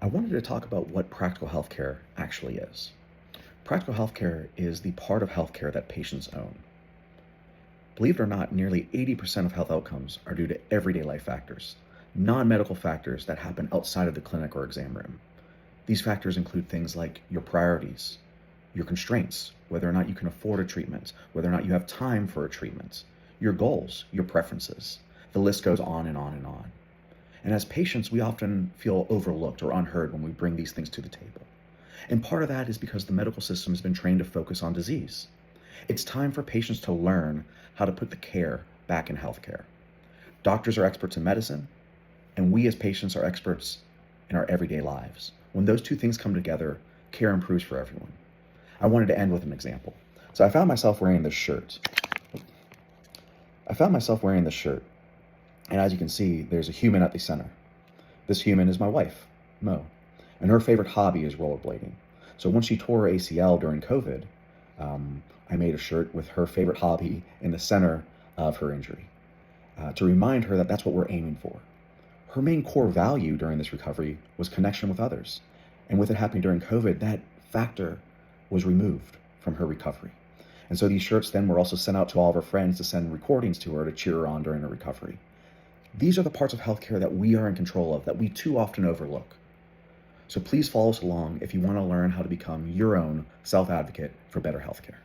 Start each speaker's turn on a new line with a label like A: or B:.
A: I wanted to talk about what practical healthcare actually is. Practical healthcare is the part of healthcare that patients own. Believe it or not, nearly 80% of health outcomes are due to everyday life factors, non medical factors that happen outside of the clinic or exam room. These factors include things like your priorities, your constraints, whether or not you can afford a treatment, whether or not you have time for a treatment, your goals, your preferences. The list goes on and on and on. And as patients, we often feel overlooked or unheard when we bring these things to the table. And part of that is because the medical system has been trained to focus on disease. It's time for patients to learn how to put the care back in healthcare. Doctors are experts in medicine, and we as patients are experts in our everyday lives. When those two things come together, care improves for everyone. I wanted to end with an example. So I found myself wearing this shirt. And as you can see, there's a human at the center. This human is my wife, Mo, and her favorite hobby is rollerblading. So when she tore her ACL during COVID, I made a shirt with her favorite hobby in the center of her injury to remind her that that's what we're aiming for. Her main core value during this recovery was connection with others. And with it happening during COVID, that factor was removed from her recovery. And so these shirts then were also sent out to all of her friends to send recordings to her to cheer her on during her recovery. These are the parts of healthcare that we are in control of, that we too often overlook. So please follow us along if you want to learn how to become your own self-advocate for better healthcare.